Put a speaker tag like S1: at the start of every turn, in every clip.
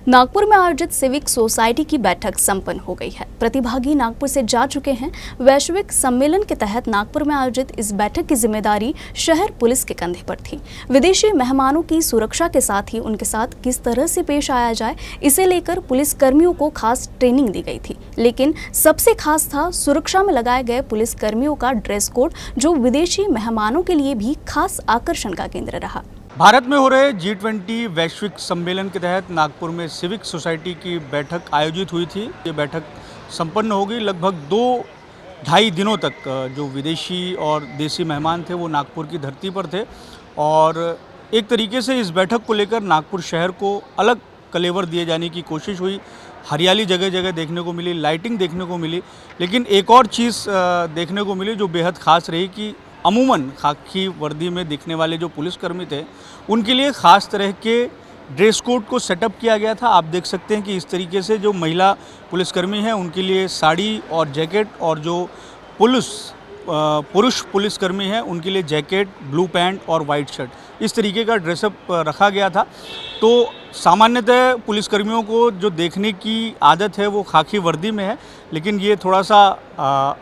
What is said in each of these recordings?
S1: नागपुर में आयोजित civic society की बैठक संपन्न हो गई है। प्रतिभागी नागपुर से जा चुके हैं। वैश्विक सम्मेलन के तहत नागपुर में आयोजित इस बैठक की जिम्मेदारी शहर पुलिस के कंधे पर थी। विदेशी मेहमानों की सुरक्षा के साथ ही उनके साथ किस तरह से पेश आया जाए, इसे लेकर पुलिस कर्मियों को खास ट्रेनिंग दी गई थी। लेकिन सबसे खास था सुरक्षा में लगाए गए पुलिस कर्मियों का ड्रेस कोड, जो विदेशी मेहमानों के लिए भी खास आकर्षण का केंद्र रहा।
S2: भारत में हो रहे G20 वैश्विक सम्मेलन के तहत नागपुर में सिविक सोसाइटी की बैठक आयोजित हुई थी। ये बैठक संपन्न हो गई। लगभग 2-2.5 दिनों तक जो विदेशी और देसी मेहमान थे वो नागपुर की धरती पर थे और एक तरीके से इस बैठक को लेकर नागपुर शहर को अलग कलेवर दिए जाने की कोशिश हुई। हरियाली जगह जगह देखने को मिली, लाइटिंग देखने को मिली, लेकिन एक और चीज़ देखने को मिली जो बेहद ख़ास रही कि अमूमन खाकी वर्दी में दिखने वाले जो पुलिसकर्मी थे उनके लिए ख़ास तरह के ड्रेस कोड को सेटअप किया गया था। आप देख सकते हैं कि इस तरीके से जो महिला पुलिसकर्मी हैं उनके लिए साड़ी और जैकेट, और जो पुरुष पुलिसकर्मी हैं उनके लिए जैकेट, ब्लू पैंट और वाइट शर्ट, इस तरीके का ड्रेसअप रखा गया था। तो सामान्यतः पुलिसकर्मियों को जो देखने की आदत है वो खाकी वर्दी में है, लेकिन ये थोड़ा सा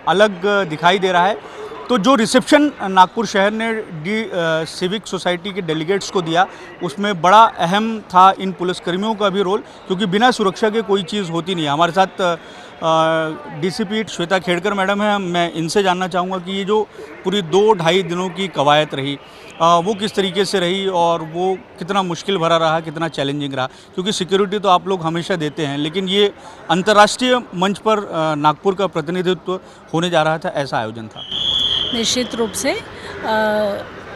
S2: अलग दिखाई दे रहा है। तो जो रिसेप्शन नागपुर शहर ने सिविक सोसाइटी के डेलीगेट्स को दिया, उसमें बड़ा अहम था इन पुलिसकर्मियों का भी रोल, क्योंकि बिना सुरक्षा के कोई चीज़ होती नहीं है। हमारे साथ डीसीपी श्वेता खेड़कर मैडम है। मैं इनसे जानना चाहूँगा कि ये जो पूरी 2-2.5 दिनों की कवायद रही वो किस तरीके से रही और वो कितना मुश्किल भरा रहा, कितना चैलेंजिंग रहा, क्योंकि सिक्योरिटी तो आप लोग हमेशा देते हैं, लेकिन ये अंतर्राष्ट्रीय मंच पर नागपुर का प्रतिनिधित्व होने जा रहा था, ऐसा आयोजन था।
S3: निश्चित रूप से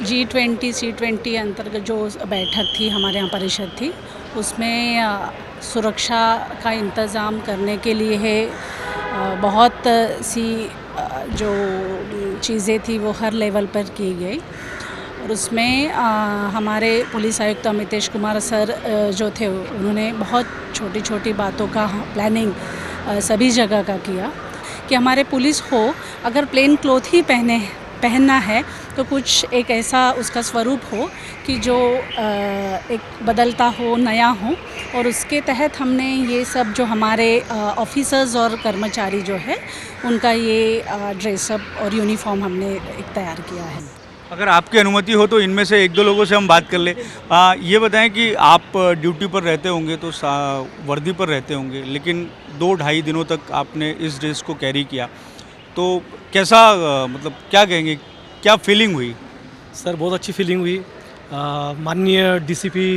S3: G20 C20 अंतर्गत जो बैठक थी, हमारे यहाँ परिषद थी, उसमें सुरक्षा का इंतज़ाम करने के लिए है बहुत सी जो चीज़ें थी वो हर लेवल पर की गई। और उसमें हमारे पुलिस आयुक्त अमितेश कुमार सर जो थे उन्होंने बहुत छोटी छोटी बातों का प्लानिंग सभी जगह का किया कि हमारे पुलिस को अगर प्लेन क्लॉथ ही पहनना है तो कुछ एक ऐसा उसका स्वरूप हो कि जो एक बदलता हो, नया हो। और उसके तहत हमने ये सब जो हमारे ऑफिसर्स और कर्मचारी जो है उनका ये ड्रेसअप और यूनिफॉर्म हमने एक तैयार किया है।
S2: अगर आपकी अनुमति हो तो इनमें से 1-2 लोगों से हम बात कर ले। ये बताएं कि आप ड्यूटी पर रहते होंगे तो वर्दी पर रहते होंगे, लेकिन 2-2.5 दिनों तक आपने इस ड्रेस को कैरी किया, तो कैसा मतलब क्या कहेंगे, क्या फीलिंग हुई?
S4: सर बहुत अच्छी फीलिंग हुई। माननीय DCP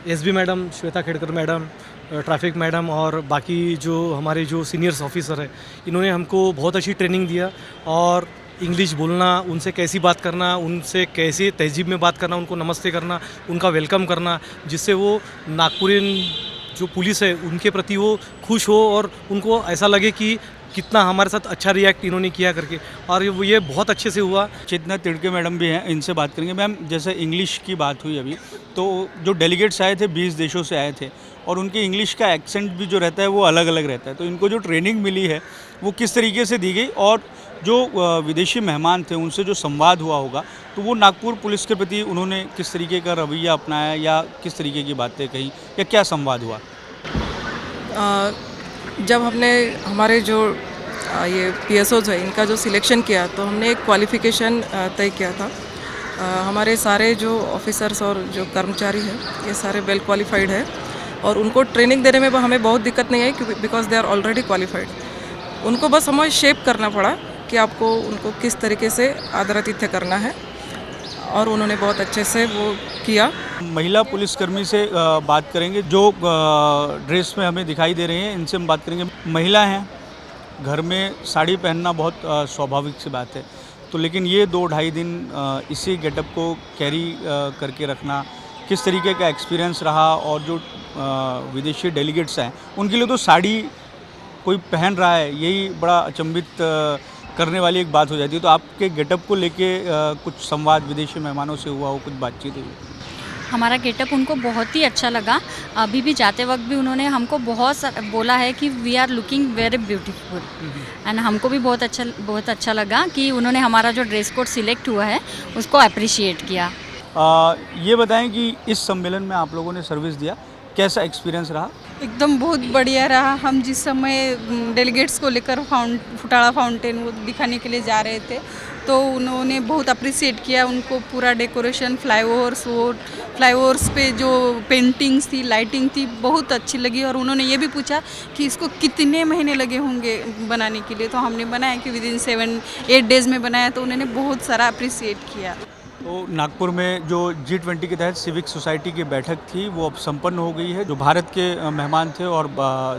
S4: SB madam, Shweta Khedkar madam, traffic madam और बाकी जो हमारे जो सीनियर्स ऑफिसर है, इन्होंने हमको बहुत अच्छी ट्रेनिंग दिया। और इंग्लिश बोलना, उनसे कैसी बात करना, उनसे कैसे तहजीब में बात करना, उनको नमस्ते करना, उनका वेलकम करना, जिससे वो नागपुरियन जो पुलिस है उनके प्रति वो खुश हो और उनको ऐसा लगे कि कितना हमारे साथ अच्छा रिएक्ट इन्होंने किया करके, और ये बहुत अच्छे से हुआ।
S2: चेतना तिड़के मैडम भी हैं, इनसे बात करेंगे। मैम, जैसे इंग्लिश की बात हुई अभी, तो जो डेलीगेट्स आए थे 20 देशों से आए थे और उनके इंग्लिश का एक्सेंट भी जो रहता है वो अलग अलग रहता है, तो इनको जो ट्रेनिंग मिली है वो किस तरीके से दी गई, और जो विदेशी मेहमान थे उनसे जो संवाद हुआ होगा तो वो नागपुर पुलिस के प्रति उन्होंने किस तरीके का रवैया अपनाया या किस तरीके की बातें कही या क्या संवाद हुआ?
S5: जब हमने हमारे जो ये PSOs है इनका जो सिलेक्शन किया तो हमने एक क्वालिफ़िकेशन तय किया था। हमारे सारे जो ऑफिसर्स और जो कर्मचारी हैं ये सारे वेल क्वालिफाइड है और उनको ट्रेनिंग देने में हमें बहुत दिक्कत नहीं आई, because they are already qualified. उनको बस हमें शेप करना पड़ा कि आपको उनको किस तरीके से आदरातिथ्य करना है, और उन्होंने बहुत अच्छे से वो किया।
S2: महिला पुलिसकर्मी से बात करेंगे जो ड्रेस में हमें दिखाई दे रही हैं, इनसे हम बात करेंगे। महिला हैं, घर में साड़ी पहनना बहुत स्वाभाविक सी बात है, तो लेकिन ये 2-2.5 दिन इसी गेटअप को कैरी करके रखना किस तरीके का एक्सपीरियंस रहा, और जो विदेशी डेलीगेट्स हैं उनके लिए तो साड़ी कोई पहन रहा है यही बड़ा अचंभित करने वाली एक बात हो जाती है। तो आपके गेटअप को लेके कुछ संवाद विदेशी मेहमानों से हुआ हो, कुछ बातचीत हुई?
S6: हमारा गेटअप उनको बहुत ही अच्छा लगा। अभी भी जाते वक्त भी उन्होंने हमको बहुत बोला है कि we are looking very beautiful, and हमको भी बहुत अच्छा लगा कि उन्होंने हमारा जो ड्रेस कोड सिलेक्ट हुआ है उसको अप्रिशिएट किया।
S2: ये बताएं कि इस सम्मेलन में आप लोगों ने सर्विस दिया, कैसा एक्सपीरियंस रहा?
S7: एकदम बहुत बढ़िया रहा। हम जिस समय डेलीगेट्स को लेकर फुटाड़ा फाउंटेन वो दिखाने के लिए जा रहे थे तो उन्होंने बहुत अप्रिसिएट किया। उनको पूरा डेकोरेशन फ्लाईओवर्स पे जो पेंटिंग्स थी, लाइटिंग थी, बहुत अच्छी लगी। और उन्होंने ये भी पूछा कि इसको कितने महीने लगे होंगे बनाने के लिए, तो हमने बनाया कि विदिन 7-8 डेज़ में बनाया, तो उन्होंने बहुत सारा अप्रिसिएट किया।
S2: तो नागपुर में जो G20 के तहत सिविक सोसाइटी की बैठक थी वो अब संपन्न हो गई है। जो भारत के मेहमान थे और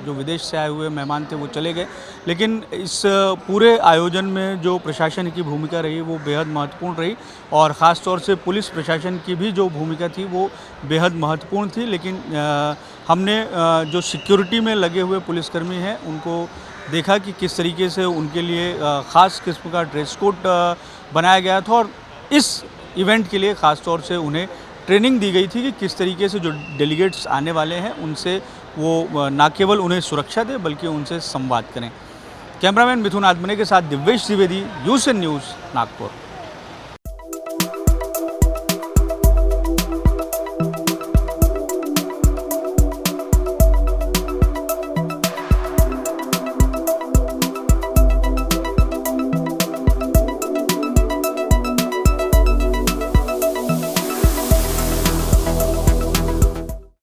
S2: जो विदेश से आए हुए मेहमान थे वो चले गए, लेकिन इस पूरे आयोजन में जो प्रशासन की भूमिका रही वो बेहद महत्वपूर्ण रही और ख़ास तौर से पुलिस प्रशासन की भी जो भूमिका थी वो बेहद महत्वपूर्ण थी। लेकिन हमने जो सिक्योरिटी में लगे हुए पुलिसकर्मी हैं उनको देखा कि किस तरीके से उनके लिए ख़ास किस्म का ड्रेस कोड बनाया गया था और इस इवेंट के लिए ख़ास तौर से उन्हें ट्रेनिंग दी गई थी कि किस तरीके से जो डेलीगेट्स आने वाले हैं उनसे वो ना केवल उन्हें सुरक्षा दे बल्कि उनसे संवाद करें। कैमरामैन मिथुन आत्मने के साथ दिव्येश द्विवेदी, यूएसएन न्यूज़, नागपुर।